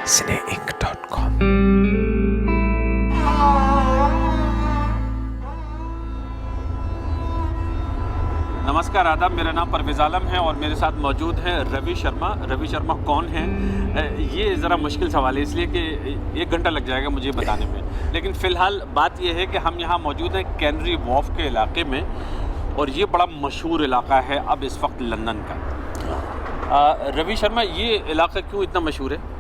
cineinc.com। नमस्कार, आदाब। मेरा नाम परवेज़ आलम है और मेरे साथ मौजूद हैं रवि शर्मा। रवि शर्मा कौन हैं? ये ज़रा मुश्किल सवाल है, इसलिए कि 1 घंटा लग जाएगा मुझे बताने में। लेकिन फ़िलहाल बात ये है कि हम यहाँ मौजूद हैं कैनरी वॉर्फ के इलाके में, और ये बड़ा मशहूर इलाका है अब इस वक्त लंदन का। रवि शर्मा, ये इलाका क्यों इतना मशहूर है?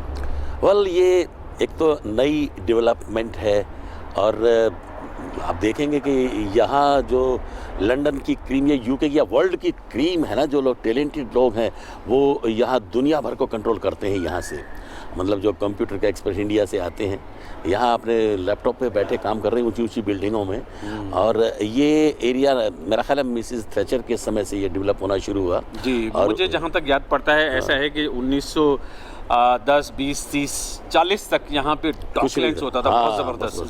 वेल, ये एक तो नई डेवलपमेंट है और आप देखेंगे कि यहाँ जो लंदन की क्रीम या यूके की या वर्ल्ड की क्रीम है ना, जो लोग टैलेंटेड लोग हैं वो यहाँ दुनिया भर को कंट्रोल करते हैं यहाँ से। मतलब जो कंप्यूटर के एक्सपर्ट इंडिया से आते हैं, यहाँ अपने लैपटॉप पे बैठे काम कर रहे हैं ऊंची ऊंची बिल्डिंगों में। और ये एरिया मेरा ख्याल है मिसिस थैचर के समय से ये डेवलप होना शुरू हुआ जी। और मुझे जहाँ तक याद पड़ता है ऐसा है कि 1910, 20, 30, 40 तक यहाँ पे डॉकलैंड्स होता था। बहुत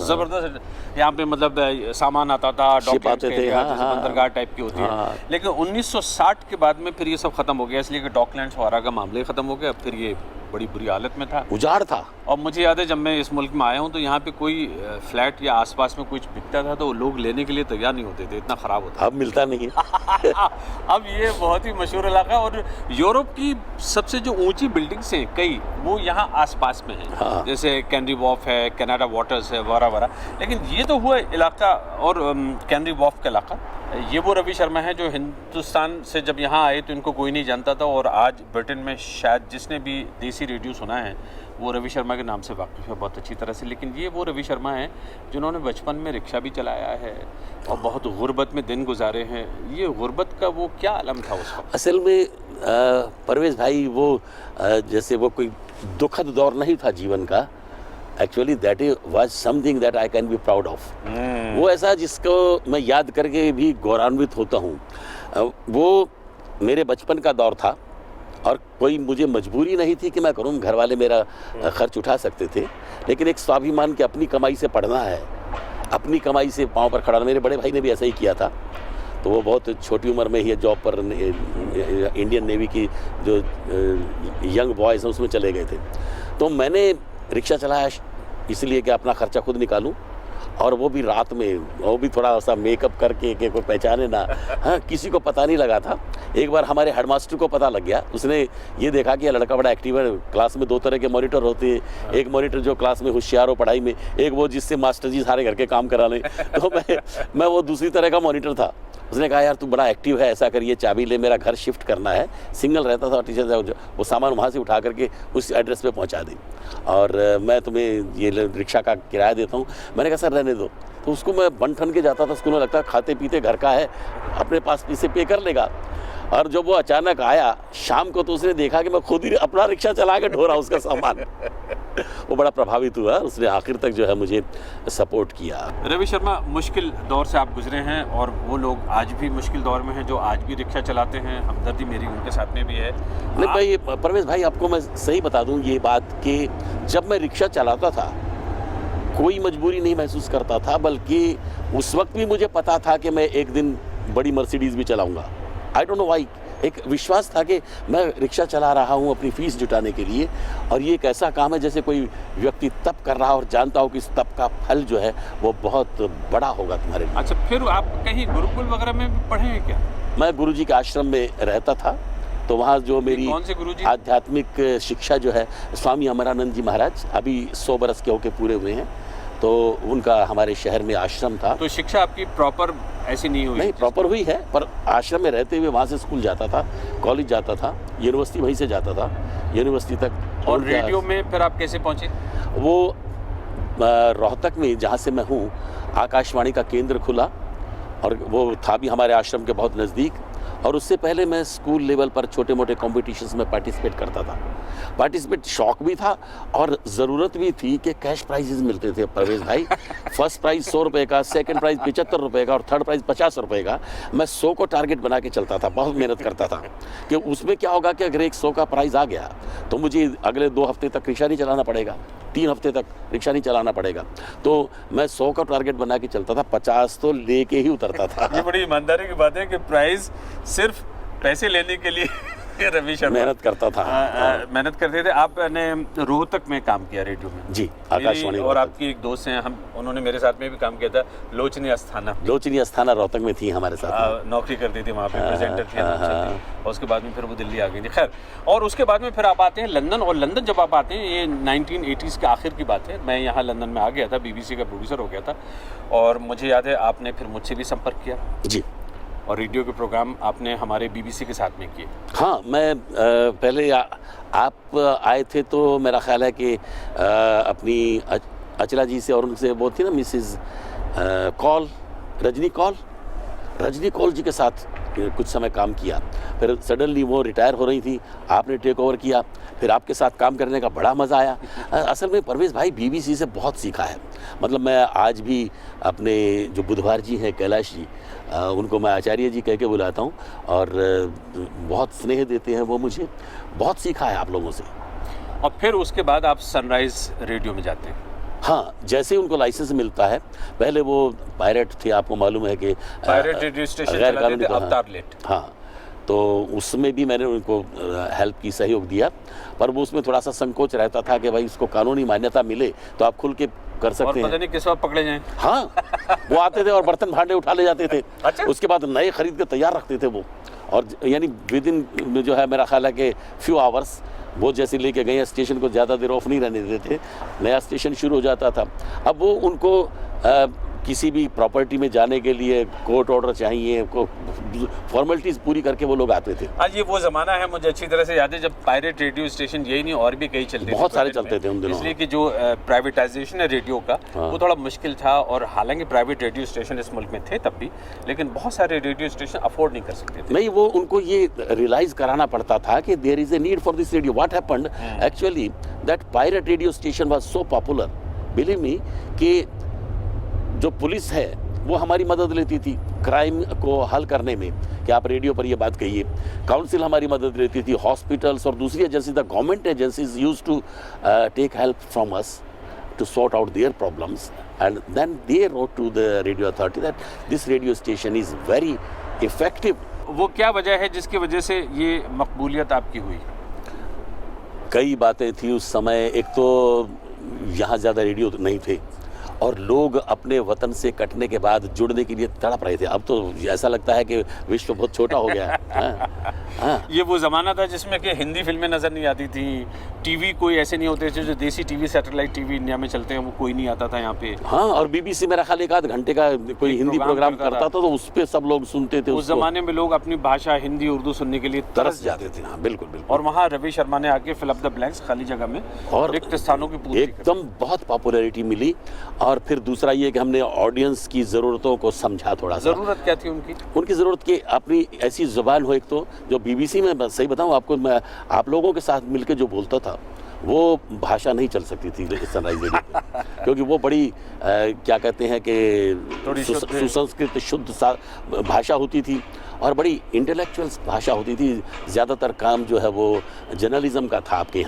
ज़बरदस्त यहाँ पे मतलब सामान आता था, डॉकलैंड्स के बंदरगाह टाइप की होती है। लेकिन 1960 के बाद में फिर ये सब खत्म हो गया, इसलिए कि डॉकलैंड्स वगैरह का मामले खत्म हो गया। फिर ये बड़ी बुरी हालत में था, उजाड़ था। और मुझे याद है जब मैं इस मुल्क में आया हूँ तो यहाँ पे कोई फ्लैट या आसपास में कुछ बिकता था तो लोग लेने के लिए तैयार नहीं होते थे, इतना ख़राब होता। अब मिलता नहीं है। अब ये बहुत ही मशहूर इलाका है और यूरोप की सबसे जो ऊंची बिल्डिंग्स हैं कई, वो यहाँ आसपास में हैं। जैसे कैनरी वॉर्फ है, कनाडा वाटर्स है, वगैरह। लेकिन ये तो हुआ इलाका, और कैनरी वॉर्फ का इलाका। ये वो रवि शर्मा है जो हिंदुस्तान से जब यहाँ आए तो इनको कोई नहीं जानता था, और आज ब्रिटेन में शायद जिसने भी देसी रेडियो सुना है वो रवि शर्मा के नाम से वाकिफ़ है बहुत अच्छी तरह से। लेकिन ये वो रवि शर्मा हैं जिन्होंने बचपन में रिक्शा भी चलाया है और बहुत गुर्बत में दिन गुजारे हैं। ये गुर्बत का वो क्या आलम था उसका? असल में परवेज़ भाई, वो जैसे वो कोई दुखद दौर नहीं था जीवन का। Actually that was something that I can be proud of. वो ऐसा जिसको मैं याद करके भी गौरवान्वित होता हूँ। वो मेरे बचपन का दौर था और कोई मुझे मजबूरी नहीं थी कि मैं करूँ, घर वाले मेरा खर्च उठा सकते थे। लेकिन एक स्वाभिमान कि अपनी कमाई से पढ़ना है, अपनी कमाई से पाँव पर खड़ा। मेरे बड़े भाई ने भी ऐसा ही किया था, तो वो बहुत छोटी उम्र में ही जॉब पर इंडियन नेवी की जो यंग बॉयज़ हैं उसमें चले गए थे। तो मैंने रिक्शा चलाया इसलिए कि अपना खर्चा खुद निकालूं, और वो भी रात में, वो भी थोड़ा सा मेकअप करके कि कोई पहचाने ना। हाँ, किसी को पता नहीं लगा था। एक बार हमारे हेडमास्टर को पता लग गया, उसने ये देखा कि यह लड़का बड़ा एक्टिव है। क्लास में 2 तरह के मॉनिटर होते हैं, एक मॉनिटर जो क्लास में होशियार हो पढ़ाई में, एक वो जिससे मास्टर जी सारे घर के काम करा लें। तो मैं वो दूसरी तरह का मॉनिटर था। उसने कहा, यार तू बड़ा एक्टिव है, ऐसा करिए चाबी ले, मेरा घर शिफ्ट करना है। सिंगल रहता था टीचर साहब, वो सामान वहाँ से उठा करके उस एड्रेस पे पहुँचा दें, और मैं तुम्हें ये रिक्शा का किराया देता हूँ। मैंने कहा सर रहने दो। तो उसको मैं बन ठन के जाता था स्कूल में, लगता खाते पीते घर का है, अपने पास इसे पे कर लेगा। और जब वो अचानक आया शाम को तो उसने देखा कि मैं खुद ही अपना रिक्शा चला के ढो रहा उसका सामान। वो बड़ा प्रभावित हुआ, उसने आखिर तक जो है मुझे सपोर्ट किया। रवि शर्मा, मुश्किल दौर से आप गुजरे हैं और वो लोग आज भी मुश्किल दौर में हैं जो आज भी रिक्शा चलाते हैं। हमदर्दी मेरी उनके साथ में भी है। नहीं भाई, परवेज़ भाई, आपको मैं सही बता दूं ये बात कि जब मैं रिक्शा चलाता था कोई मजबूरी नहीं महसूस करता था, बल्कि उस वक्त भी मुझे पता था कि मैं एक दिन बड़ी मर्सिडीज़ भी चलाऊँगा। आई डोंट नो वाई, एक विश्वास था कि मैं रिक्शा चला रहा हूँ अपनी फीस जुटाने के लिए, और ये एक ऐसा काम है जैसे कोई व्यक्ति तप कर रहा और जानता हो कि इस तप का फल जो है वो बहुत बड़ा होगा तुम्हारे लिए। अच्छा, फिर आप कहीं गुरुकुल वगैरह में भी पढ़े हैं क्या? मैं गुरुजी के आश्रम में रहता था, तो वहाँ जो मेरी कौन से गुरुजी? आध्यात्मिक शिक्षा जो है स्वामी अमरानंद जी महाराज, अभी 100 बरस के होके पूरे हुए हैं, तो उनका हमारे शहर में आश्रम था। तो शिक्षा आपकी प्रॉपर ऐसी नहीं हुई? नहीं, प्रॉपर हुई है, पर आश्रम में रहते हुए वहाँ से स्कूल जाता था, कॉलेज जाता था, यूनिवर्सिटी वहीं से जाता था, यूनिवर्सिटी तक। और रेडियो में फिर आप कैसे पहुँचे? वो रोहतक में जहाँ से मैं हूँ आकाशवाणी का केंद्र खुला, और वो था भी हमारे आश्रम के बहुत नज़दीक। और उससे पहले मैं स्कूल लेवल पर छोटे मोटे कॉम्पिटिशन्स में पार्टिसिपेट करता था। पार्टिसिपेट शौक भी था और ज़रूरत भी थी कि कैश प्राइजेस मिलते थे परवेज़ भाई। फर्स्ट प्राइज़ 100 रुपये का, सेकंड प्राइज़ 75 रुपये का और थर्ड प्राइज़ 50 रुपये का। मैं 100 को टारगेट बना के चलता था, बहुत मेहनत करता था कि उसमें क्या होगा कि अगर एक 100 का प्राइज़ आ गया तो मुझे अगले 2 हफ्ते तक रिक्शा नहीं चलाना पड़ेगा, 3 हफ्ते तक रिक्शा नहीं चलाना पड़ेगा। तो मैं 100 का टारगेट बना के चलता था, 50 तो लेके ही उतरता था। ये बड़ी ईमानदारी की बात है कि प्राइज़ सिर्फ पैसे लेने के लिए ये रवि शर्मा मेहनत करता था। मेहनत करते थे। आपने रोहतक में काम किया रेडियो में? जी, आकाशवाणी। और आपकी एक दोस्त हैं, हम उन्होंने मेरे साथ में भी काम किया था, लोचनी अस्थाना। लोचनी अस्थाना रोहतक में थी हमारे साथ, नौकरी करती थी वहाँ पे, प्रेजेंटर थी। और उसके बाद में फिर वो दिल्ली आ गई थी। खैर, और उसके बाद में फिर आप आते हैं लंदन, और लंदन जब आप आते हैं, ये 1980s के आखिर की बात है, मैं यहाँ लंदन में आ गया था, BBC का प्रोड्यूसर हो गया था, और मुझे याद है आपने फिर मुझसे भी संपर्क किया जी, और रेडियो के प्रोग्राम आपने हमारे BBC के साथ में किए। हाँ, मैं पहले आप आए थे तो मेरा ख्याल है कि अपनी अचला जी से और उनसे वो थी ना मिसेस रजनी कौल जी के साथ कुछ समय काम किया। फिर सडनली वो रिटायर हो रही थी, आपने टेक ओवर किया, फिर आपके साथ काम करने का बड़ा मज़ा आया। असल में परवेज़ भाई BBC से बहुत सीखा है। मतलब मैं आज भी अपने जो बुधवार जी हैं कैलाश जी, उनको मैं आचार्य जी कह के बुलाता हूँ, और बहुत स्नेह देते हैं वो मुझे। बहुत सीखा है आप लोगों से। और फिर उसके बाद आप सनराइज़ रेडियो में जाते हैं? हाँ, जैसे ही उनको लाइसेंस मिलता है, पहले वो पायरेट थे, आपको मालूम है कि पायरेट रेडियो स्टेशन चलाते थे, अवतार लेट। हाँ, तो उसमें भी मैंने उनको हेल्प की, सहयोग दिया, पर वो उसमें थोड़ा सा संकोच रहता था कि भाई उसको कानूनी मान्यता मिले तो आप खुल के कर सकते हैं। पता नहीं किस वक्त पकड़े जाएं। हाँ, वो आते थे और बर्तन भांडे उठा ले जाते थे। अच्छा? उसके बाद नए खरीद के तैयार रखते थे वो, और यानी विद इन जो है मेरा ख्याल है कि फ्यू आवर्स वो जैसे लेके गए स्टेशन को ज़्यादा देर ऑफ नहीं रहने देते थे, नया स्टेशन शुरू हो जाता था। अब वो उनको किसी भी प्रॉपर्टी में जाने के लिए कोर्ट ऑर्डर चाहिए, फॉर्मेलिटीज़ पूरी करके वो लोग आते थे। आज ये वो ज़माना है, मुझे अच्छी तरह से याद है, जब पायरेट रेडियो स्टेशन यही नहीं और भी कई चलते थे, बहुत सारे चलते थे उन दिनों। इसलिए कि जो प्राइवेटाइजेशन है रेडियो का, वो थोड़ा मुश्किल था। और हालांकि प्राइवेट रेडियो स्टेशन इस मुल्क में थे तब भी, लेकिन बहुत सारे रेडियो स्टेशन अफोर्ड नहीं कर सकते थे। नहीं, वो उनको ये रियलाइज कराना पड़ता था कि there is a need for this radio. What happened actually that pirate radio station was so popular, believe me, कि जो पुलिस है वो हमारी मदद लेती थी क्राइम को हल करने में, कि आप रेडियो पर ये बात कहिए। काउंसिल हमारी मदद लेती थी, हॉस्पिटल्स और दूसरी agency, the government agencies use to take help from us to sort out their problems, and then they wrote to the radio authority that this radio station is very effective. वो क्या वजह है जिसकी वजह से ये मकबूलियत आपकी हुई? कई बातें थी उस समय। एक तो यहाँ ज़्यादा रेडियो नहीं थे, और लोग अपने वतन से कटने के बाद जुड़ने के लिए तड़प रहे थे। अब तो ऐसा लगता है कि विश्व बहुत छोटा हो गया है। हाँ। ये वो ज़माना था जिसमें कि हिंदी फिल्में नज़र नहीं आती थी, टीवी कोई ऐसे नहीं होते थे, जो देसी टीवी, सैटेलाइट टीवी इंडिया में चलते हैं, वो कोई नहीं आता था यहाँ पे। हाँ, और BBC मेरा ख्याल 1 आध घंटे का कोई हिंदी प्रोग्राम करता था, तो उस पर सब लोग सुनते थे। उस ज़माने में लोग अपनी भाषा हिंदी उर्दू सुनने के लिए तरस जाते थे। हाँ, बिल्कुल बिल्कुल। और वहाँ रवि शर्मा ने आके फिल अप द ब्लैंक्स, खाली जगह में और रिक्त स्थानों की पूर्ति एकदम बहुत पॉपुलैरिटी मिली। और फिर दूसरा ये कि हमने ऑडियंस की ज़रूरतों को समझा थोड़ा सा। ज़रूरत क्या थी उनकी? उनकी ज़रूरत कि अपनी ऐसी ज़ुबान हो, एक तो जो BBC में, सही बताऊँ आपको, मैं आप लोगों के साथ मिलके जो बोलता था, वो भाषा नहीं चल सकती थी सनराइज रेडियो पे, क्योंकि वो बड़ी क्या कहते हैं कि सुसंस्कृत शुद्ध भाषा होती थी, और बड़ी इंटेलेक्चुअल भाषा होती थी। ज़्यादातर काम जो है वो जर्नलिज्म का था आपके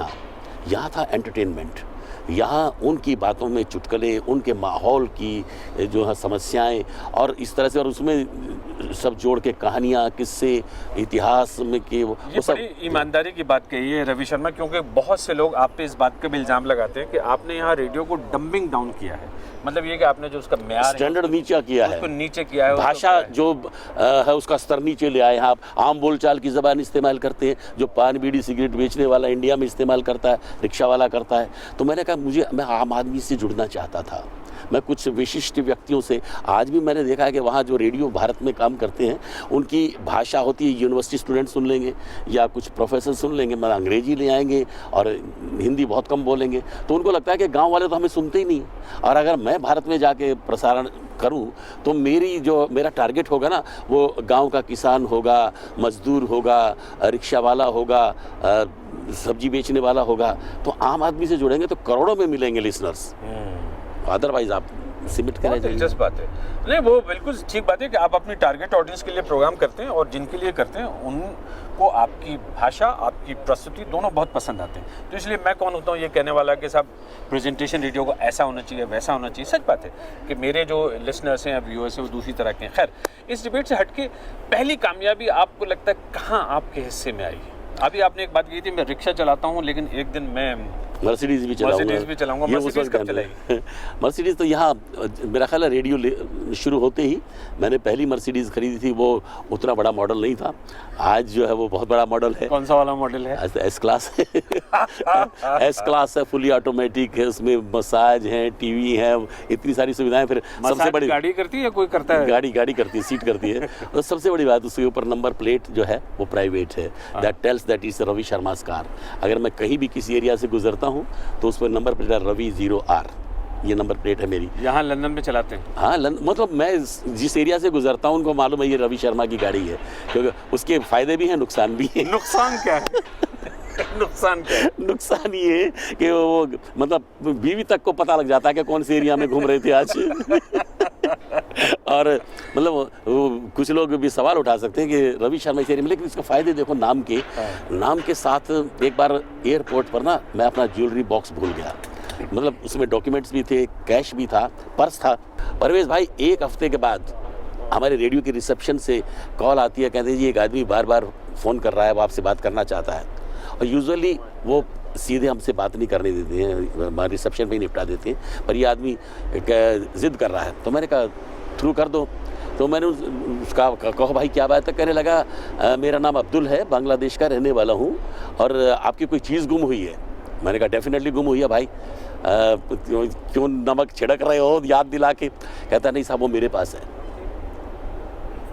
यहाँ था एंटरटेनमेंट। यहाँ उनकी बातों में चुटकुले, उनके माहौल की जो है समस्याएं, और इस तरह से, और उसमें सब जोड़ के कहानियाँ, किस्से, इतिहास में कि वो सब। बड़ी ईमानदारी की बात कही है रवि शर्मा, क्योंकि बहुत से लोग आप पे इस बात का भी इल्ज़ाम लगाते हैं कि आपने यहाँ रेडियो को डंबिंग डाउन किया है। मतलब ये कि आपने जो उसका म्यार स्टैंडर्ड नीचा किया है, उसको नीचे किया है, भाषा जो है उसका स्तर नीचे ले आए हैं। आप आम बोलचाल की ज़बान इस्तेमाल करते हैं, जो पान बीड़ी सिगरेट बेचने वाला इंडिया में इस्तेमाल करता है, रिक्शा वाला करता है। तो मैंने कहा मैं आम आदमी से जुड़ना चाहता था, मैं कुछ विशिष्ट व्यक्तियों से। आज भी मैंने देखा है कि वहाँ जो रेडियो भारत में काम करते हैं, उनकी भाषा होती है, यूनिवर्सिटी स्टूडेंट सुन लेंगे या कुछ प्रोफेसर सुन लेंगे, मतलब अंग्रेजी ले आएंगे और हिंदी बहुत कम बोलेंगे, तो उनको लगता है कि गांव वाले तो हमें सुनते ही नहीं। और अगर मैं भारत में जाके प्रसारण करूं तो मेरा टारगेट होगा ना, वो गांव का किसान होगा, मजदूर होगा, रिक्शा वाला होगा, सब्जी बेचने वाला होगा। तो आम आदमी से जुड़ेंगे तो करोड़ों में मिलेंगे लिसनर्स, अदरवाइज आप सीमित करें। दिलचस्प बात है। नहीं, वो बिल्कुल ठीक बात है कि आप अपनी टारगेट ऑडियंस के लिए प्रोग्राम करते हैं, और जिनके लिए करते हैं उनको आपकी भाषा, आपकी प्रस्तुति दोनों बहुत पसंद आते हैं। तो इसलिए मैं कौन होता हूँ ये कहने वाला कि साहब प्रेजेंटेशन रेडियो को ऐसा होना चाहिए, वैसा होना चाहिए। सच बात है कि मेरे जो लिसनर्स हैं या व्यूअर्स हैं वो दूसरी तरह के हैं। खैर, इस डिबेट से हटके पहली कामयाबी आपको लगता है कहाँ आपके हिस्से में आई? अभी आपने एक बात की थी, मैं रिक्शा चलाता हूँ, लेकिन एक दिन मैं मर्सिडीज भी चलाऊंगा। ये उस वक्त कब चलाई? मर्सिडीज तो यहाँ मेरा ख्याल है रेडियो शुरू होते ही मैंने पहली मर्सिडीज खरीदी थी। वो उतना बड़ा मॉडल नहीं था, आज जो है वो बहुत बड़ा मॉडल है। कौन सा वाला मॉडल है? एस क्लास है। एस क्लास है, फुली ऑटोमेटिक है, उसमें मसाज है, टीवी है, इतनी सारी सुविधाएं। फिर सबसे बड़ी गाड़ी करती है या कोई करता है? गाड़ी करती है, सीट करती है। और सबसे बड़ी बात उसके ऊपर नंबर प्लेट जो है वो प्राइवेट है। That tells that is Ravi Sharma's car. अगर मैं कहीं भी किसी एरिया से गुजरता हूँ तो उस पर नंबर प्लेट है रवि 0R, ये नंबर प्लेट है मेरी। यहाँ लंदन में चलाते हैं? हाँ, मतलब मैं जिस एरिया से गुजरता हूँ उनको मालूम है ये रवि शर्मा की गाड़ी है, क्योंकि उसके फायदे भी हैं, नुकसान भी है। नुकसान क्या है? नुकसान क्या है? नुकसान ये है कि वो मतलब बीवी तक को पता लग जाता है कि कौन से एरिया में घूम रहे थे आज। और मतलब कुछ लोग भी सवाल उठा सकते हैं कि रवि शर्मा इस एरिया में, लेकिन इसके फायदे देखो नाम के साथ। एक बार एयरपोर्ट पर ना मैं अपना ज्वेलरी बॉक्स भूल गया, मतलब उसमें डॉक्यूमेंट्स भी थे, कैश भी था, पर्स था। परवेज भाई, एक हफ्ते के बाद हमारे रेडियो की रिसेप्शन से कॉल आती है, कहते हैं जी एक आदमी बार बार फ़ोन कर रहा है, वो आपसे बात करना चाहता है। और यूजुअली वो सीधे हमसे बात नहीं करने देते हैं, हमारे रिसेप्शन पे ही निपटा देते हैं, पर ये आदमी ज़िद कर रहा है। तो मैंने कहा थ्रू कर दो। तो मैंने उसका कहो भाई क्या बात है? कहने लगा मेरा नाम अब्दुल है, बांग्लादेश का रहने वाला हूँ, और आपकी कोई चीज़ गुम हुई है। मैंने कहा डेफिनेटली गुम हुई है भाई, क्यों नमक छिड़क रहे हो याद दिला के? कहता नहीं साहब वो मेरे पास है।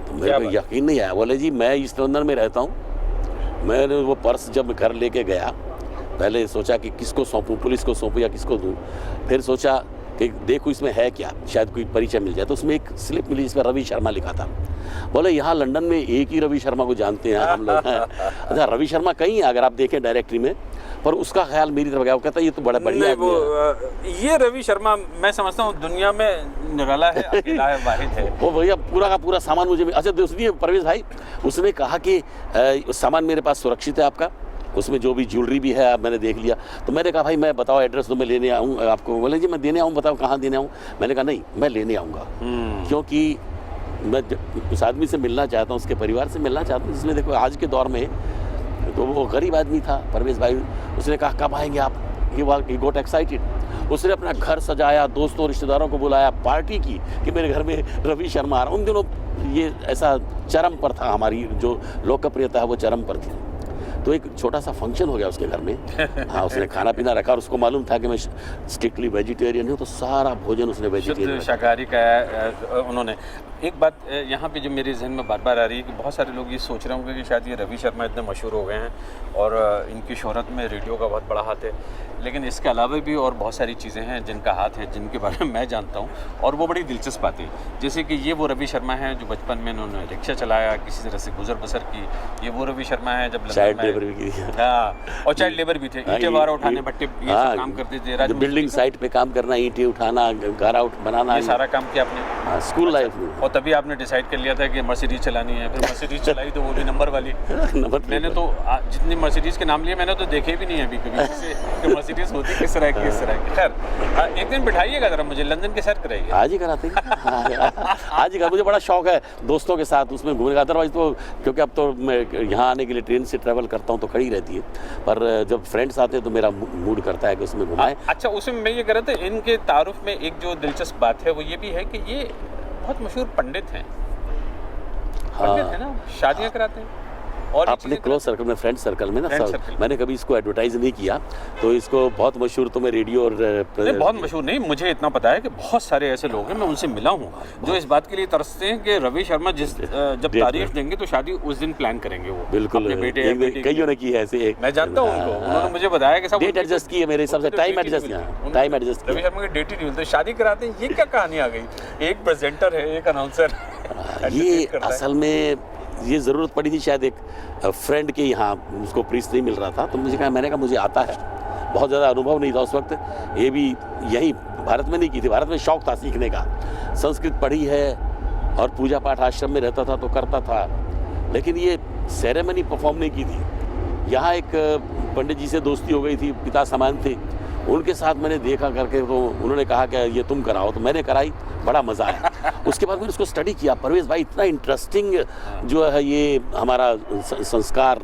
तो मेरे को यकीन नहीं आया। बोले जी मैं ईस्ट लंदन में रहता हूँ। मैंने वो पर्स जब घर लेके गया, पहले सोचा कि किसको सौंपूं, पुलिस को सौंपूं या किसको दूं। फिर सोचा कि देखो इसमें है क्या, शायद कोई परिचय मिल जाए। तो उसमें एक स्लिप मिली जिसमें रवि शर्मा लिखा था। बोले यहाँ लंदन में एक ही रवि शर्मा को जानते हैं हम लोग। अच्छा, रवि शर्मा कहीं है अगर आप देखें डायरेक्टरी में, पर उसका ख्याल मेरी तरफ गया। वो कहता है ये तो बड़ा बढ़िया है। ये रवि शर्मा मैं समझता हूँ दुनिया में निराला है, अकेला है, वाहिद है। वो भैया पूरा का पूरा सामान मुझे। अच्छा दोस्तों, परवेज भाई उसने कहा कि सामान मेरे पास सुरक्षित है आपका, उसमें जो भी ज्वेलरी भी है मैंने देख लिया। तो मैंने कहा भाई मैं बताओ एड्रेस तो मैं लेने आऊँ आपको। बोले जी मैं देने आऊँ, बताओ कहाँ देने आऊँ। मैंने कहा नहीं मैं लेने आऊँगा, क्योंकि मैं उस आदमी से मिलना चाहता हूँ, उसके परिवार से मिलना चाहता हूँ, जिसमें देखो आज के दौर में तो वो गरीब आदमी था परवेज भाई। उसने कहा कब आएंगे आप? He got excited. उसने अपना घर सजाया, दोस्तों रिश्तेदारों को बुलाया, पार्टी की कि मेरे घर में रवि शर्मा आ रहा। उन दिनों ये ऐसा चरम पर था, हमारी जो लोकप्रियता है वो चरम पर थी। तो एक छोटा सा फंक्शन हो गया उसके घर में। हाँ, उसने खाना पीना रखा और उसको मालूम था कि मैं स्ट्रिक्टली वेजिटेरियन हूँ, तो सारा भोजन उसने वेजिटेरियन शाकाहारी का है उन्होंने। एक बात यहाँ पे जो मेरे जहन में बार बार आ रही है कि बहुत सारे लोग ये सोच रहे होंगे कि शायद ये रवि शर्मा इतने मशहूर हो गए हैं और इनकी शोहरत में रेडियो का बहुत बड़ा हाथ है, लेकिन इसके अलावा भी और बहुत सारी चीज़ें हैं जिनका हाथ है, जिनके बारे में मैं जानता हूँ, और वो बड़ी दिलचस्प बात है। जैसे कि ये वो रवि शर्मा है जो बचपन में उन्होंने रिक्शा चलाया, किसी तरह से गुजर बसर की। ये वो रवि शर्मा है जब चाइल्ड लेबर भी की। हाँ, और चाइल्ड लेबर भी थे, ईंटें वारा उठाने, भट्टे, ये सब काम करते थे। बिल्डिंग साइट पे काम करना, ईंटें उठाना, घर आउट बनाना, ये सारा काम किया आपने स्कूल लाइफ में। और तभी आपने डिसाइड कर लिया था कि मर्सिडीज चलानी है। फिर मर्सिडीज चलाई तो वो भी नंबर वाली। मैंने तो जितनी मर्सिडीज के नाम लिए मैंने तो देखे भी नहीं है अभी कभी कि मर्सिडीज होती किस तरह की, किस तरह की। खैर एक दिन बिठाइएगा जरा मुझे, लंदन की सैर कराइए। आज ही कराते हैं। आज ही। मुझे बड़ा शौक है दोस्तों के साथ उसमें घूमने का। अदरवाइज तो क्योंकि अब तो मैं यहाँ आने के लिए ट्रेन से ट्रैवल करता हूँ तो खड़ी रहती है, पर जब फ्रेंड्स आते हैं तो मेरा मूड करता है कि उसमें घुमाएं। अच्छा, उसमें मैं ये कह रहा था, इनके तारुफ में एक जो दिलचस्प बात है वो ये भी है कि ये बहुत मशहूर पंडित हैं। पंडित है ना, शादियाँ कराते हैं और अपने क्लोज सर्कल में, फ्रेंड सर्कल में ना। मैंने कभी इसको एडवर्टाइज नहीं किया, तो इसको बहुत मशहूर तो मैं रेडियो और बहुत मशहूर नहीं, मुझे इतना पता है कि बहुत सारे ऐसे लोग हैं, मैं उनसे मिला हूँ जो इस बात के लिए तरसते हैं कि रवि शर्मा जब तारीख देंगे तो शादी उस दिन प्लान करेंगे वो। बिल्कुल, कईयों ने की है ऐसे। मैं जानता हूँ उनको, उन्होंने मुझे बताया कि डेट एडजस्ट की है मेरे हिसाब से, टाइम एडजस्ट रवि शर्मा की डेट ही नहीं मिलती, शादी कराते हैं। ये क्या कहानी आ गई? एक प्रेजेंटर है, एक अनाउंसर। ये असल में ये ज़रूरत पड़ी थी शायद एक फ्रेंड के यहाँ, उसको प्रीस नहीं मिल रहा था, तो मैंने कहा मुझे आता है। बहुत ज़्यादा अनुभव नहीं था उस वक्त। ये भी यहीं भारत में नहीं की थी, भारत में शौक़ था सीखने का। संस्कृत पढ़ी है और पूजा पाठ आश्रम में रहता था तो करता था, लेकिन ये सेरेमनी परफॉर्म नहीं की थी। यहाँ एक पंडित जी से दोस्ती हो गई थी, पिता समान थे, उनके साथ मैंने देखा करके, तो उन्होंने कहा कि ये तुम कराओ, तो मैंने कराई, बड़ा मज़ा आया। उसके बाद मैंने उसको स्टडी किया। परवेज़ भाई इतना इंटरेस्टिंग जो है ये हमारा संस्कार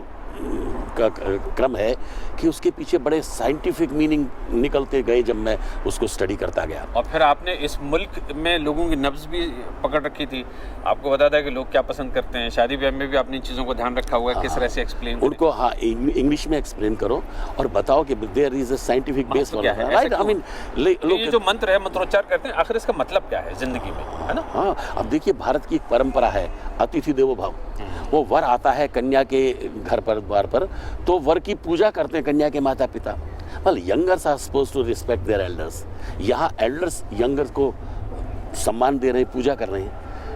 का क्रम है कि उसके पीछे बड़े साइंटिफिक मीनिंग निकलते गए जब मैं उसको स्टडी करता गया। और फिर आपने इस मुल्क में लोगों की नब्ज़ भी पकड़ रखी थी, आपको बता था कि लोग क्या पसंद करते हैं, शादी ब्याह में भी आपने इन चीज़ों को ध्यान रखा हुआ है, किस तरह से एक्सप्लेन उनको हाँ इंग्लिश में एक्सप्लेन करो और बताओ कि there is a scientific base for right. I mean ये जो मंत्र है, मंत्रोच्चार करते हैं, आखिर इसका मतलब क्या है जिंदगी में, है ना? हाँ, अब देखिए भारत की एक परंपरा है अतिथि देवो भव। वो वर आता है कन्या के घर पर द्वार पर, तो वर की पूजा करते हैं कन्या के माता पिता। Well youngers are supposed to respect their elders. यहाँ एल्डर्स यंगर्स को सम्मान दे रहे हैं, पूजा कर रहे हैं।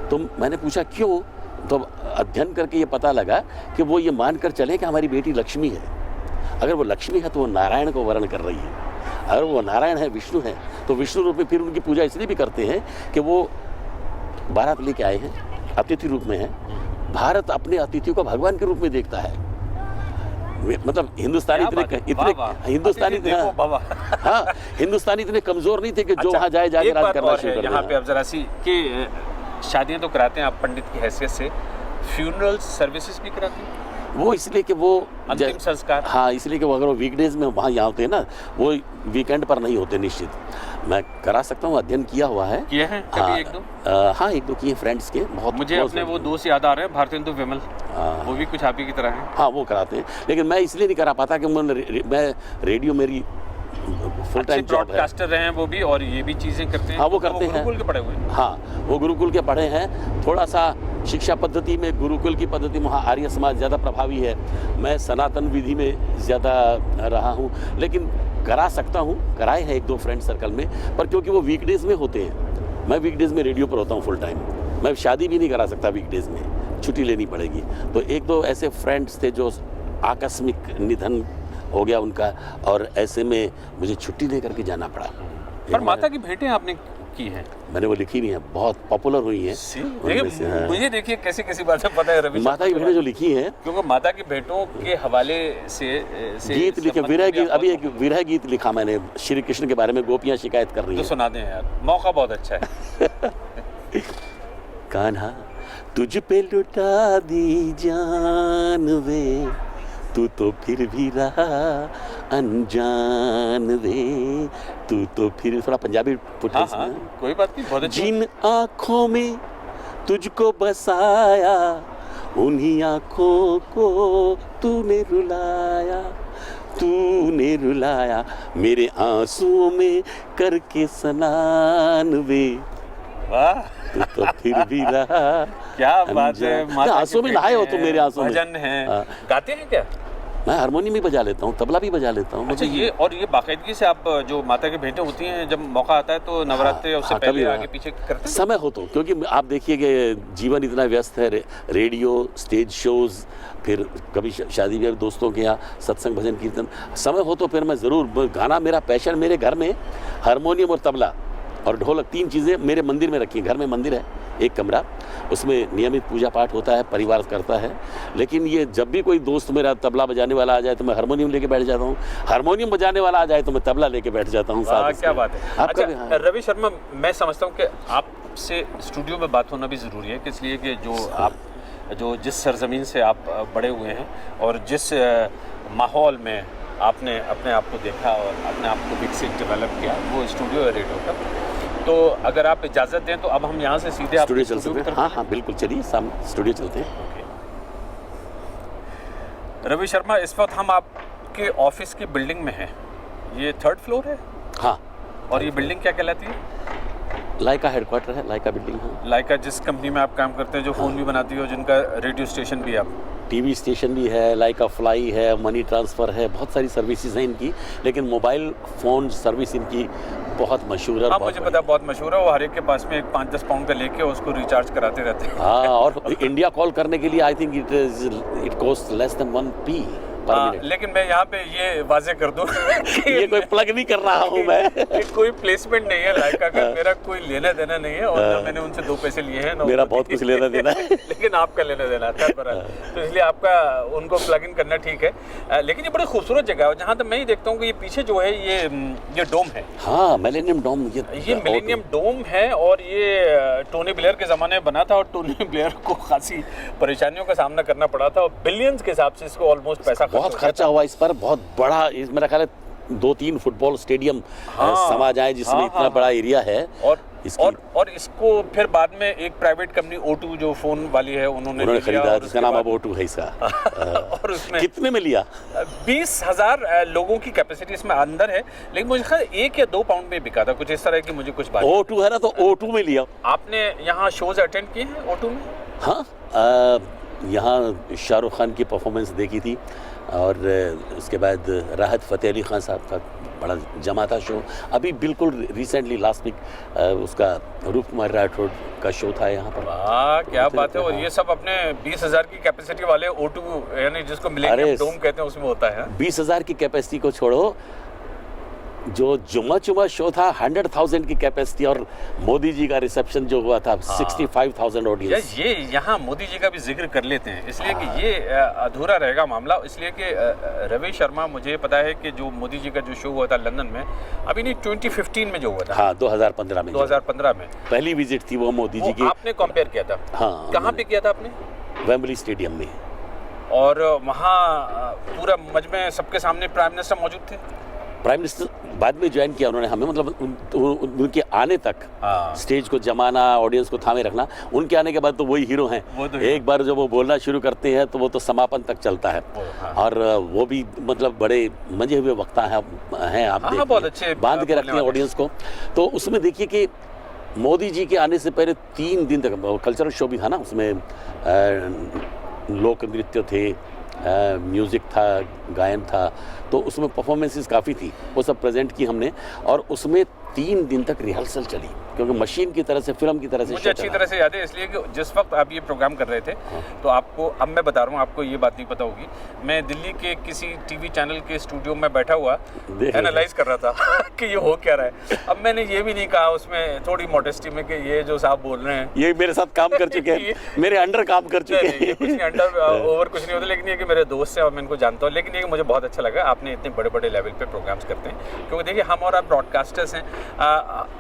तो मैंने पूछा क्यों, तो अध्ययन करके ये पता लगा कि वो ये मानकर चले कि हमारी बेटी लक्ष्मी है। अगर वो लक्ष्मी है तो वो नारायण को वर्ण कर रही है। अगर वो नारायण है, विष्णु है, तो विष्णु रूप में फिर उनकी पूजा इसलिए भी करते हैं कि वो बारात लेके आए हैं, अतिथि रूप में है। भारत अपने अतिथियों को भगवान के रूप में देखता है। मतलब हिंदुस्तानी इतने कमजोर नहीं थे कि जो वहाँ जाए जाके राज करना शुरू कर। यहाँ पे अब जरा सी कि शादियाँ तो कराते हैं आप पंडित की हैसियत से, फ्यूनरल सर्विसेज भी कराते हैं? वो इसलिए कि वो अंतिम संस्कार, हाँ, इसलिए कि वो अगर वो वीकडेज में वहाँ यहाँ होते हैं ना, वो वीकेंड पर नहीं होते निश्चित। मैं करा सकता हूँ, अध्ययन किया हुआ है। किए हैं कभी एक दो? हाँ, एक दो किए फ्रेंड्स के। बहुत मुझे अपने वो दोस्त याद आ रहे हैं, भारतेंदु विमल, वो भी कुछ आप ही की तरह हैं। हाँ, वो कराते हैं, लेकिन मैं इसलिए नहीं करा पाता कि मैं रेडियो मेरी फुल टाइम ब्रॉडकास्टर रहे हैं वो भी, और ये भी चीज़ें करते हैं। हाँ, वो करते हैं। गुरुकुल के पढ़े हुए हैं। हाँ, वो गुरुकुल के पढ़े हैं। थोड़ा सा शिक्षा पद्धति में गुरुकुल की पद्धति में वहाँ आर्य समाज ज़्यादा प्रभावी है। मैं सनातन विधि में ज़्यादा रहा हूँ, लेकिन करा सकता हूँ, कराए हैं एक दो फ्रेंड सर्कल में, पर क्योंकि वो वीकडेज में होते हैं, मैं वीकडेज में रेडियो पर होता हूँ फुल टाइम। मैं शादी भी नहीं करा सकता वीकडेज में, छुट्टी लेनी पड़ेगी। तो एक दो ऐसे फ्रेंड्स थे जो आकस्मिक निधन हो गया उनका, और ऐसे में मुझे छुट्टी लेकर के जाना पड़ा। पर माता की भेंटें आपने की हैं? मैंने वो लिखी हुई हैं, बहुत पॉपुलर हुई हैं। हाँ। मुझे देखिए कैसी कैसी बातें पता है रवि, माता की भेंटें जो लिखी हैं, क्योंकि माता की भेंटों के हवाले से गीत लिखे, विरह गीत। अभी एक विरह गीत लिखा मैंने श्री कृष्ण के बारे में, गोपियाँ शिकायत कर रही हैं। तो सुना दें यार, मौका बहुत अच्छा है। कान्हा तुझ पे लुटा दी जान वे, तू तो फिर भी रहा अनजान वे, तू तो फिर, थोड़ा पंजाबी पुट है इसमें। कोई बात नहीं, बहुत अच्छी। जिन आँखों में तुझको बसाया, उन्हीं आँखों को तूने रुलाया, तूने रुलाया, मेरे आंसुओं में करके स्नान वे, वाह, तू तो फिर भी रहा। क्या बात है, आंसू में नहाए हो तुम मेरे आंसू में। भजन है, गाते हैं क्या? मैं हारमोनियम भी बजा लेता हूँ, तबला भी बजा लेता हूँ। अच्छा, ये और ये बाकायदगी से आप जो माता की भेंटें होती हैं, जब मौका आता है तो नवरात्रि या उससे पहले आगे पीछे करते हैं? समय हो तो, क्योंकि आप देखिए कि जीवन इतना व्यस्त है, रेडियो, स्टेज शोज, फिर कभी शादी ब्याह, दोस्तों के यहाँ सत्संग, भजन, कीर्तन, समय हो तो फिर मैं ज़रूर, गाना मेरा पैशन। मेरे घर में हारमोनियम और तबला और ढोलक, तीन चीज़ें मेरे मंदिर में रखी हैं। घर में मंदिर है, एक कमरा, उसमें नियमित पूजा पाठ होता है, परिवार करता है। लेकिन ये जब भी कोई दोस्त मेरा तबला बजाने वाला आ जाए तो मैं हारमोनियम लेके बैठ जाता हूँ, हारमोनियम बजाने वाला आ जाए तो मैं तबला लेके बैठ जाता हूँ। क्या बात है। अच्छा रवि शर्मा, मैं समझता हूँ कि आपसे स्टूडियो में बात होना भी ज़रूरी है, इसलिए कि जो जिस सरजमीन से आप बड़े हुए हैं और जिस माहौल में आपने अपने आप को देखा और अपने आप को विकसित डेवलप किया, वो स्टूडियो है रेडियो का। तो अगर आप इजाज़त दें तो अब हम यहाँ से सीधे स्टूडियो चल सकते हैं। हाँ हाँ बिल्कुल, चलिए सामने स्टूडियो चलते हैं। रवि शर्मा, इस वक्त हम आपके ऑफिस की बिल्डिंग में हैं। ये 3rd फ्लोर है? हाँ। और ये बिल्डिंग क्या कहलाती है? लाइका हेडक्वार्टर है, लाइका बिल्डिंग है। लाइका जिस कंपनी में आप काम करते हैं, जो फ़ोन भी बनाती है, जिनका रेडियो स्टेशन भी है, आप टीवी स्टेशन भी है, लाइका फ्लाई है, मनी ट्रांसफ़र है, बहुत सारी सर्विसेज हैं इनकी। लेकिन मोबाइल फ़ोन सर्विस इनकी बहुत मशहूर है। हाँ, मुझे पता, बहुत मशहूर है। वो हर एक के पास में एक 5-10 पाउंड का लेके उसको रिचार्ज कराते रहते हैं। हाँ, और इंडिया कॉल करने के लिए I think it cost less than 1p पर मिनट। लेकिन मैं यहाँ पे ये वाजे कर दूँ ये कोई प्लग नहीं कर रहा हूँ मैं, कोई प्लेसमेंट नहीं है लाइका का, मेरा कोई लेना देना नहीं है, और ना मैंने उनसे 2 पैसे लिए हैं, ना मेरा बहुत कुछ लेना देना है। लेकिन आपका लेना देना है, तो इसलिए आपका उनको प्लग इन करना ठीक है। लेकिन ये बड़ी खूबसूरत जगह है। जहाँ तक मैं ही देखता हूँ कि ये पीछे जो है ये डोम है। हाँ, मिलेनियम डोम। ये मिलेनियम डोम है, और ये टोनी ब्लेयर के ज़माने में बना था, और टोनी ब्लेयर को खासी परेशानियों का सामना करना पड़ा था, और बिलियंस के हिसाब से इसको ऑलमोस्ट पैसा बहुत खर्चा हुआ इस पर, बहुत बड़ा, इस मेरा ख्याल है 2-3 फुटबॉल स्टेडियम समा जाए जिसमें इतना बड़ा एरिया है। और इसको फिर बाद में एक प्राइवेट कंपनी O2 जो फोन वाली है उन्होंने खरीदा, जिसका नाम अब O2 है इसका। और उसमें कितने में लिया? 20,000 लोगों की कैपेसिटी इसमें अंदर है, लेकिन मुझे ख्याल 1 या 2 पाउंड में बिका था, कुछ इस तरह की मुझे कुछ बात। O2 है ना, तो O2 में लिया। आपने यहाँ शोज अटेंड किए हैं O2 में? हाँ, यहाँ शाहरुख खान की परफॉर्मेंस देखी थी, और उसके बाद राहत फ़तेह अली खान साहब का बड़ा जमा था शो। अभी बिल्कुल रिसेंटली लास्ट वीक उसका रूप कुमार राठौड़ का शो था यहाँ पर। वाह, क्या बात है। और ये सब अपने 20,000 की कैपेसिटी वाले O2 यानी जिसको मिलेनियम डोम कहते हैं उसमें होता है। 20,000 की कैपेसिटी को छोड़ो, जो जुम्मा शो था 100,000 की कैपेसिटी, और मोदी जी का रिसेप्शन जो हुआ था 65,000 ऑडियंस। ये यहाँ मोदी जी का भी जिक्र कर लेते हैं, इसलिए कि ये अधूरा रहेगा मामला, इसलिए कि रवि शर्मा, मुझे पता है कि जो मोदी जी का जो शो हुआ था लंदन में, अभी नहीं 2015 में जो हुआ था। हाँ, 2015 में पहली विजिट थी वो मोदी जी की। आपने कंपेयर किया था? हाँ। कहाँ पे किया था आपने? वेम्बली स्टेडियम में। और वहाँ पूरा मजमे सबके सामने प्राइम मिनिस्टर मौजूद थे? प्राइम मिनिस्टर बाद में ज्वाइन किया उन्होंने हमें, मतलब उनके आने तक स्टेज को जमाना, ऑडियंस को थामे रखना। उनके आने के बाद तो वही हीरो हैं। एक बार जब वो बोलना शुरू करते हैं तो वो तो समापन तक चलता है। और वो भी मतलब बड़े मजे हुए वक्ता हैं आप देखिए, बहुत अच्छे बांध के रखते हैं ऑडियंस को। तो उसमें देखिए कि मोदी जी के आने से पहले 3 दिन तक कल्चरल शो भी था ना, उसमें लोक नृत्य थे, म्यूज़िक था, गायन था, तो उसमें परफॉर्मेंसेस काफ़ी थी, वो सब प्रेजेंट की हमने। और उसमें 3 दिन तक रिहर्सल चली, क्योंकि मशीन की तरह से, फिल्म की तरह से। मुझे अच्छी तरह से याद है, इसलिए कि जिस वक्त आप ये प्रोग्राम कर रहे थे, तो आपको, अब मैं बता रहा हूँ, आपको ये बात नहीं पता होगी, मैं दिल्ली के किसी टीवी चैनल के स्टूडियो में बैठा हुआ एनालाइज कर रहा था कि ये हो क्या रहा है। अब मैंने ये भी नहीं कहा उसमें थोड़ी मॉडेस्टी में कि ये जो साहब बोल रहे हैं ये मेरे साथ काम कर चुके हैं, मेरे अंडर काम कर चुके हैं। कुछ नहीं, अंडर ओवर कुछ नहीं होता, लेकिन ये कि मेरे दोस्त हैं और मैं इनको जानता हूँ। लेकिन ये मुझे बहुत अच्छा लगा, आपने इतने बड़े बड़े लेवल पे प्रोग्राम्स करते हैं, क्योंकि देखिए हम और आप ब्रॉडकास्टर्स हैं,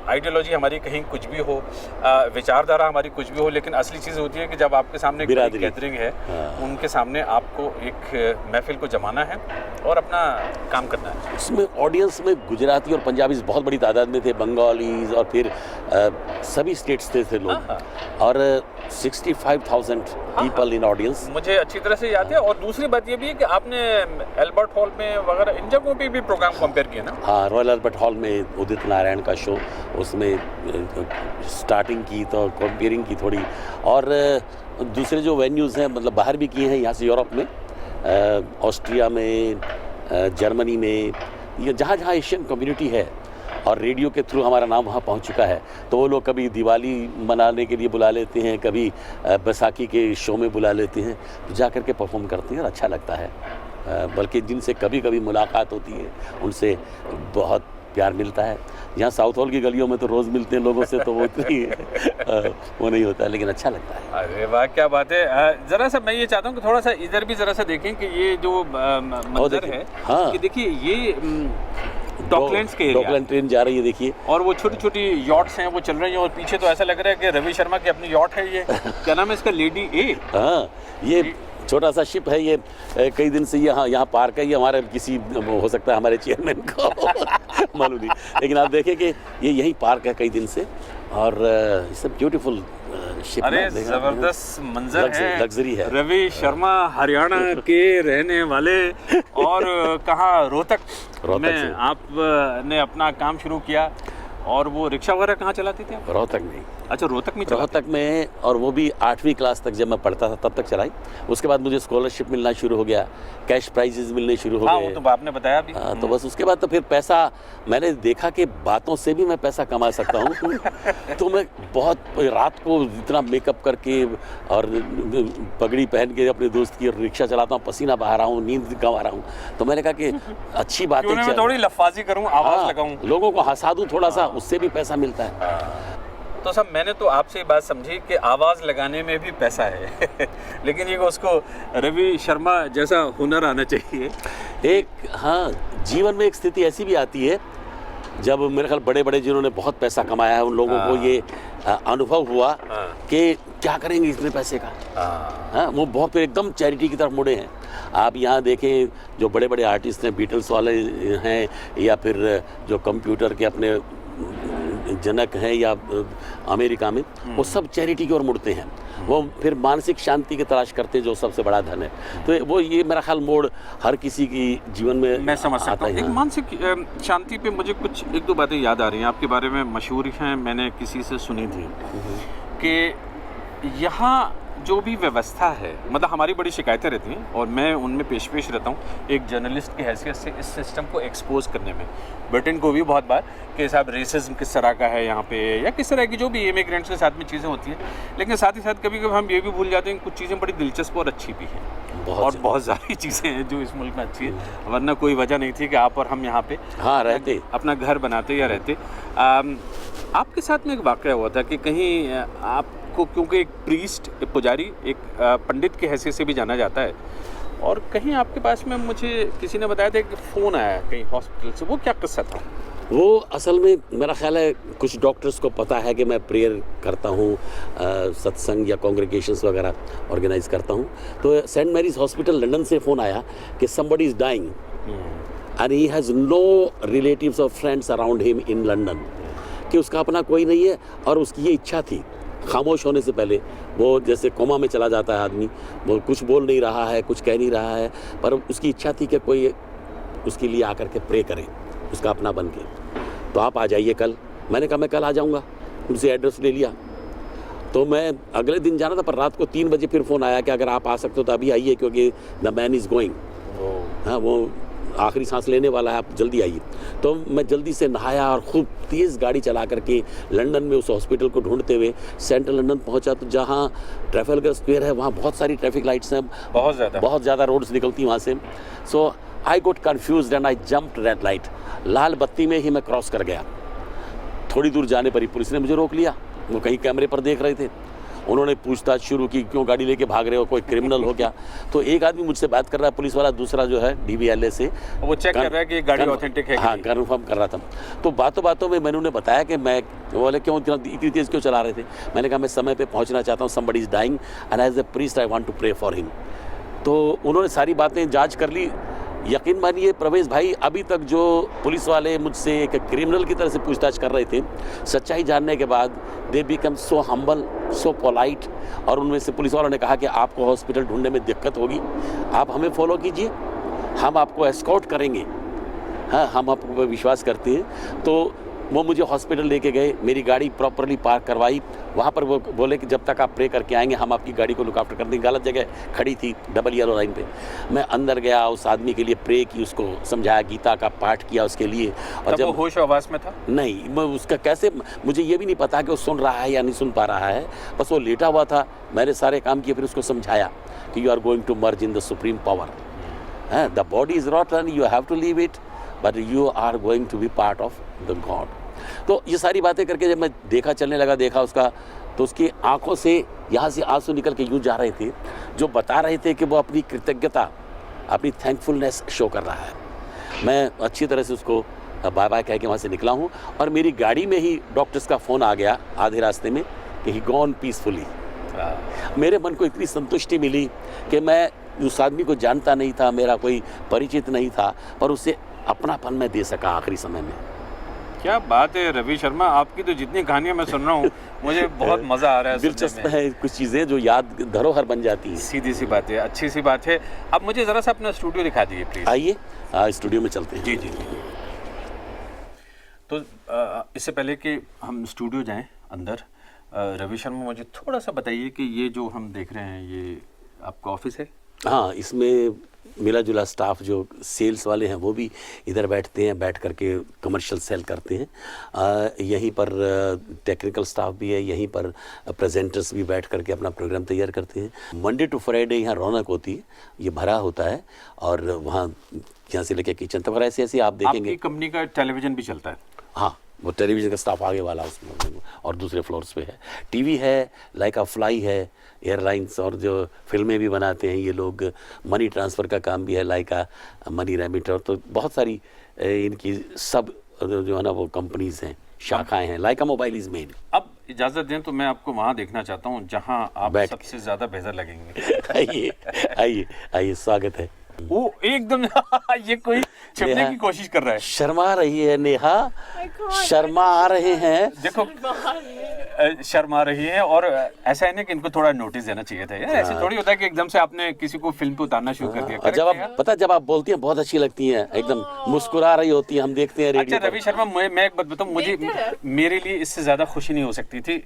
आइडियोलॉजी हमारी कहीं कुछ भी हो, विचारधारा हमारी कुछ भी हो, लेकिन असली चीज़ होती है कि जब आपके सामने गैदरिंग है, उनके सामने आपको एक महफिल को जमाना है और अपना काम करना है। उसमें ऑडियंस में गुजराती और पंजाबी बहुत बड़ी तादाद में थे, बंगालीज, और फिर सभी स्टेट्स थे लोग, और 65,000 पीपल इन ऑडियंस। मुझे अच्छी तरह से याद है। और दूसरी बात ये भी है कि आपने एल्बर्ट हॉल में वगैरह इन जगहों पे भी प्रोग्राम कंपेयर किया ना? हाँ, रॉयल एल्बर्ट हॉल में उदित नारायण का शो, उसमें स्टार्टिंग की तो कंपेयरिंग की थोड़ी, और दूसरे जो वेन्यूज़ हैं, मतलब बाहर भी किए हैं, यहाँ से यूरोप में, ऑस्ट्रिया में, जर्मनी में, ये जहाँ जहाँ एशियन कम्युनिटी है, और रेडियो के थ्रू हमारा नाम वहाँ पहुँच चुका है, तो वो लोग कभी दिवाली मनाने के लिए बुला लेते हैं, कभी बैसाखी के शो में बुला लेते हैं, तो जा कर के परफॉर्म करते हैं और अच्छा लगता है। बल्कि जिनसे कभी कभी मुलाकात होती है उनसे बहुत प्यार मिलता है। यहाँ साउथ हॉल की गलियों में तो रोज़ मिलते हैं लोगों से, तो वो इतनी वो नहीं होता है, लेकिन अच्छा लगता है। अरे वाह, क्या बात है। ज़रा सा मैं ये चाहता हूँ कि थोड़ा सा इधर भी ज़रा सा देखें कि ये जो मंजर है, हाँ, कि देखिए ये डॉकलैंड्स के डॉकलैंड ट्रेन जा रही है, देखिए, और वो छोटी छोटी यॉट्स हैं वो चल रही हैं, और पीछे तो ऐसा लग रहा है कि रवि शर्मा की अपनी यॉट है। ये क्या नाम है इसका? लेडी ए। हाँ, ये छोटा सा शिप है, ये कई दिन से यहाँ पार्क है, ये हमारे किसी, हो सकता है हमारे चेयरमैन को मालूम नहीं, लेकिन आप देखें कि ये यहीं पार्क है कई दिन से, और इट्स अ ब्यूटीफुल शिप। अरे जबरदस्त मंजर है, लग्जरी है। रवि शर्मा हरियाणा के रहने वाले, और कहाँ, रोहतक में आपने अपना काम शुरू किया, और वो रिक्शा वगैरह कहाँ चलाती थी आप? रोहतक में। अच्छा, रोहतक में? रोहतक में, और वो भी 8वीं क्लास तक जब मैं पढ़ता था तब तक चलाई। उसके बाद मुझे स्कॉलरशिप मिलना शुरू हो गया, कैश प्राइजेस मिलने शुरू हो गए। वो तो आपने बताया भी। तो बस उसके बाद तो फिर पैसा, मैंने देखा कि बातों से भी मैं पैसा कमा सकता हूँ। तो मैं बहुत रात को इतना मेकअप करके और पगड़ी पहन के अपने दोस्त की रिक्शा चलाता हूँ, पसीना बहा रहा हूँ, नींद गंवा रहा हूँ। तो मैंने कहा कि अच्छी बात है, मैं थोड़ी लफ्फाजी करूँ, आवाज़ लगाऊँ, लोगों को हंसा दूँ थोड़ा सा, उससे भी पैसा मिलता है। तो सब मैंने तो आपसे ये बात समझी कि आवाज़ लगाने में भी पैसा है लेकिन ये उसको रवि शर्मा जैसा हुनर आना चाहिए। एक, हाँ, जीवन में एक स्थिति ऐसी भी आती है जब मेरे ख्याल बड़े बड़े जिन्होंने बहुत पैसा कमाया है उन लोगों को ये अनुभव हुआ कि क्या करेंगे इतने पैसे का। हाँ, वो बहुत फिर एकदम चैरिटी की तरफ मुड़े हैं। आप यहाँ देखें जो बड़े बड़े आर्टिस्ट हैं, बीटल्स वाले हैं, या फिर जो कंप्यूटर के अपने जनक हैं या अमेरिका में, वो सब चैरिटी की ओर मुड़ते हैं। वो फिर मानसिक शांति की तलाश करते हैं, जो सबसे बड़ा धन है। तो वो ये मेरा ख्याल मोड़ हर किसी की जीवन में मैं समझ सकता हूँ। आता एक है। मानसिक शांति पे मुझे कुछ एक दो बातें याद आ रही हैं आपके बारे में, मशहूर हैं, मैंने किसी से सुनी थी कि यहाँ जो भी व्यवस्था है, मतलब हमारी बड़ी शिकायतें रहती हैं और मैं उनमें पेश रहता हूँ एक जर्नलिस्ट की हैसियत से इस सिस्टम को एक्सपोज करने में। ब्रिटेन को भी बहुत बार कि साहब रेसिज्म किस तरह का है यहाँ पे, या किस तरह की जो भी इमिग्रेंट्स के साथ में चीज़ें होती हैं, लेकिन साथ ही साथ कभी कभी हम ये भी भूल जाते हैं कि कुछ चीज़ें बड़ी दिलचस्प और अच्छी भी हैं, और बहुत सारी चीज़ें हैं जो इस मुल्क में अच्छी है, वरना कोई वजह नहीं थी कि आप और हम यहाँ पे रहते, अपना घर बनाते या रहते। आपके साथ में एक वाक़या हुआ था कि कहीं आपको, क्योंकि एक प्रीस्ट, एक पुजारी, एक पंडित की हैसियत से भी जाना जाता है, और कहीं आपके पास में मुझे किसी ने बताया था कि फ़ोन आया कहीं हॉस्पिटल से, वो क्या किस्सा था? वो असल में मेरा ख्याल है कुछ डॉक्टर्स को पता है कि मैं प्रेयर करता हूँ, सत्संग या कॉन्ग्रेगेशंस वगैरह ऑर्गेनाइज करता हूँ। तो सेंट मैरीज हॉस्पिटल लंदन से फ़ोन आया कि somebody is dying and he has no relatives और friends around him in London, कि उसका अपना कोई नहीं है, और उसकी ये इच्छा थी खामोश होने से पहले, वो जैसे कोमा में चला जाता है आदमी, वो कुछ बोल नहीं रहा है, कुछ कह नहीं रहा है, पर उसकी इच्छा थी कि कोई उसके लिए आकर के प्रे करे, उसका अपना बन के। तो आप आ जाइए कल। मैंने कहा मैं कल आ जाऊंगा। उनसे एड्रेस ले लिया। तो मैं अगले दिन जाना था, पर रात को 3 बजे फिर फ़ोन आया कि अगर आप आ सकते हो तो अभी आइए, क्योंकि द मैन इज़ गोइंग। हाँ, वो आखिरी सांस लेने वाला है, आप जल्दी आइए। तो मैं जल्दी से नहाया और खूब तेज़ गाड़ी चला करके लंदन में उस हॉस्पिटल को ढूंढते हुए सेंट्रल लंदन पहुंचा। तो जहाँ ट्रैफलगर स्क्वायर है, वहाँ बहुत सारी ट्रैफिक लाइट्स हैं, बहुत ज़्यादा रोड्स निकलती वहाँ से। So I got confused and I jumped red light. लाल बत्ती में ही मैं क्रॉस कर गया। थोड़ी दूर जाने पर ही पुलिस ने मुझे रोक लिया। वो कहीं कैमरे पर देख रहे थे। उन्होंने पूछताछ शुरू की, क्यों गाड़ी लेके भाग रहे हो, कोई क्रिमिनल हो क्या? तो एक आदमी मुझसे बात कर रहा है, पुलिस वाला, दूसरा जो है DVLA से वो चेक कर रहा है कि गाड़ी ऑथेंटिक है। हाँ, कन्फर्म कर रहा था। तो बातों बातों में मैंने उन्हें बताया कि मैं, बोले क्यों इतनी तेज़ क्यों चला रहे थे? मैंने कहा मैं समय पे पहुंचना चाहता हूँ, somebody is dying and as a priest I want to pray for him. तो उन्होंने सारी बातें जांच कर ली। यकीन मानिए प्रवेश भाई, अभी तक जो पुलिस वाले मुझसे एक क्रिमिनल की तरह से पूछताछ कर रहे थे, सच्चाई जानने के बाद they become so humble, so polite. और उनमें से पुलिस वालों ने कहा कि आपको हॉस्पिटल ढूंढने में दिक्कत होगी, आप हमें फॉलो कीजिए, हम आपको एस्कॉर्ट करेंगे। हाँ, हम आप पर विश्वास करते हैं। तो वो मुझे हॉस्पिटल लेके गए, मेरी गाड़ी प्रॉपरली पार्क करवाई। वहाँ पर वो बोले कि जब तक आप प्रे करके आएंगे हम आपकी गाड़ी को लुक आफ्टर कर देंगे। गलत जगह खड़ी थी, डबल येलो लाइन पे। मैं अंदर गया, उस आदमी के लिए प्रे की, उसको समझाया, गीता का पाठ किया उसके लिए। और जब वो होश आवाज़ में था? नहीं, मैं उसका कैसे, मुझे ये भी नहीं पता कि वो सुन रहा है या नहीं सुन पा रहा है, बस वो लेटा हुआ था। मैंने सारे काम किए, फिर उसको समझाया कि you are going to merge in the supreme power. The body is रॉटन, you have to leave it, but you are going to be part of the God. तो ये सारी बातें करके जब मैं चलने लगा, देखा उसका, तो उसकी आंखों से यहाँ से आंसू निकल के यूँ जा रहे थे, जो बता रहे थे कि वो अपनी कृतज्ञता, अपनी थैंकफुलनेस शो कर रहा है। मैं अच्छी तरह से उसको बाय बाय कह के वहाँ से निकला हूँ, और मेरी गाड़ी में ही डॉक्टर्स का फ़ोन आ गया आधे रास्ते में कि ही गॉन पीसफुली। मेरे मन को इतनी संतुष्टि मिली कि मैं उस आदमी को जानता नहीं था, मेरा कोई परिचित नहीं था, पर उससे अपनापन मैं दे सका आखिरी समय में। क्या बात है रवि शर्मा, आपकी तो जितनी कहानियां मैं सुन रहा हूँ मुझे बहुत मज़ा आ रहा है। दिलचस्प है, कुछ चीज़ें जो याद धरोहर बन जाती हैं। सीधी सी बात है, अच्छी सी बात है। अब मुझे ज़रा सा अपना स्टूडियो दिखा दीजिए प्लीज़। आइए, स्टूडियो में चलते हैं। जी जी। तो इससे पहले कि हम स्टूडियो जाएं अंदर, रवि शर्मा मुझे थोड़ा सा बताइए कि ये जो हम देख रहे हैं ये आपका ऑफिस है? हाँ, इसमें मिला जुला स्टाफ, जो सेल्स वाले हैं वो भी इधर बैठते हैं, बैठ करके कमर्शियल सेल करते हैं। यहीं पर टेक्निकल स्टाफ भी है, यहीं पर प्रेजेंटर्स भी बैठ करके अपना प्रोग्राम तैयार करते हैं। मंडे टू फ्राइडे यहाँ रौनक होती है, ये भरा होता है, और वहाँ यहाँ से लेके किचन तक ऐसे ऐसे आप देखेंगे। आपकी कंपनी का टेलीविज़न भी चलता है? हाँ, वो टेलीविज़न का स्टाफ आगे वाला उसमें और दूसरे फ्लोर्स पे है। टीवी है, लाइका फ्लाई है, एयरलाइंस, और जो फिल्में भी बनाते हैं ये लोग, मनी ट्रांसफ़र का काम भी है, लाइका मनी रेमिटर। तो बहुत सारी इनकी सब जो है ना वो कंपनीज़ हैं, शाखाएं हैं। लाइका मोबाइल इज़ मेन। अब इजाजत दें तो मैं आपको वहाँ देखना चाहता हूँ जहाँ आप बैठ के। सबसे ज्यादा बेहतर लगेंगे। आइए आइए आइए, स्वागत है। वो एकदम ये कोई छिपने नेहा। की कोशिश कर रहा है। शर्मा रही है नेहा, शर्मा आ रहे हैं। देखो शर्मा रही है, और ऐसा है ना कि इनको थोड़ा नोटिस देना चाहिए था यार। ऐसे थोड़ी होता है कि एकदम से आपने किसी को फिल्म पे उतारना शुरू कर दिया। और जब आप पता, जब आप बोलती हैं बहुत अच्छी लगती हैं, एकदम मुस्कुरा रही होती हैं, हम देखते हैं रेडियो अच्छा रवि शर्मा, मैं एक बात बताऊं, मुझे मेरे लिए इससे ज्यादा खुशी नहीं हो सकती थी।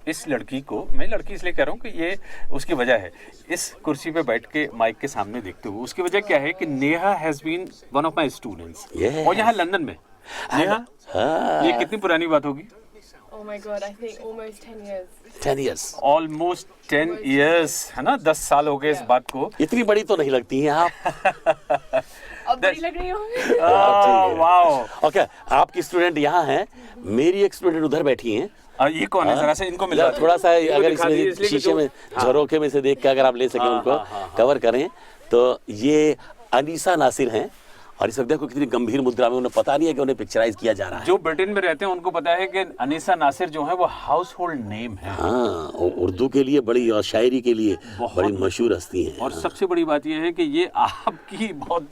इस लड़की को, मैं लड़की इसलिए कह रहा हूँ कि ये उसकी वजह है, इस कुर्सी पे बैठ के माइक के सामने देखते हुए, उसकी वजह क्या है कि Neha has been one of my students, और यहाँ लंदन में। नेहा, ये कितनी पुरानी बात होगी? Oh my god, I think almost 10 years. 10 years, almost 10 years, है ना? 10 साल हो गए इस बात को। इतनी बड़ी तो नहीं लगती हैं आप। अब बड़ी लग रही हूँ। वाओ। ओके, आपकी स्टूडेंट यहाँ हैं, मेरी एक स्टूडेंट उधर बैठी हैं। ये कौन है? जरा से इनको मिला थोड़ा सा अगर इसमें शीशे में झरोखे में से देख के अगर आप ले सकें उनको कवर करें, तो ये अनीसा नासिर हैं। और इस वक्त देखो कितनी गंभीर मुद्रा में, उन्हें पता नहीं है कि उन्हें पिक्चराइज किया जा रहा है। जो ब्रिटेन में रहते हैं उनको पता है कि अनीसा नासिर जो है वो हाउस होल्ड नेम है। हाँ, उर्दू के लिए बड़ी और शायरी के लिए बड़ी मशहूर हस्ती हैं। और सबसे बड़ी बात यह है कि ये आपकी बहुत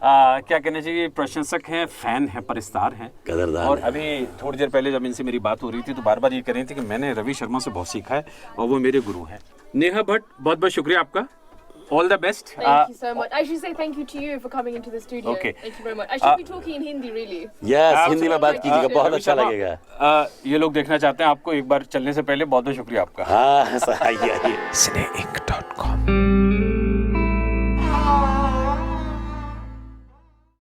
क्या कहना चाहिए, प्रशंसक हैं, फैन हैं, परिस्तार हैं, कदरदान और हैं। अभी थोड़ी देर पहले जब इनसे मेरी बात हो रही थी तो बार बार ये कह रही थी कि मैंने रवि शर्मा से बहुत सीखा है और वो मेरे गुरु हैं। नेहा भट्ट, बहुत बहुत शुक्रिया आपका। All the best. Thank you so much. I should say thank you to you for coming into the studio. Okay. Thank you very much. I should be talking in Hindi, really. Yes, Hindi में बात कीजिएगा, बहुत रवि अच्छा शर्मा, लगेगा। ये लोग देखना चाहते हैं आपको, एक बार चलने से पहले बहुत बहुत शुक्रिया आपका। हाँ, आइए आइए। cineinc.com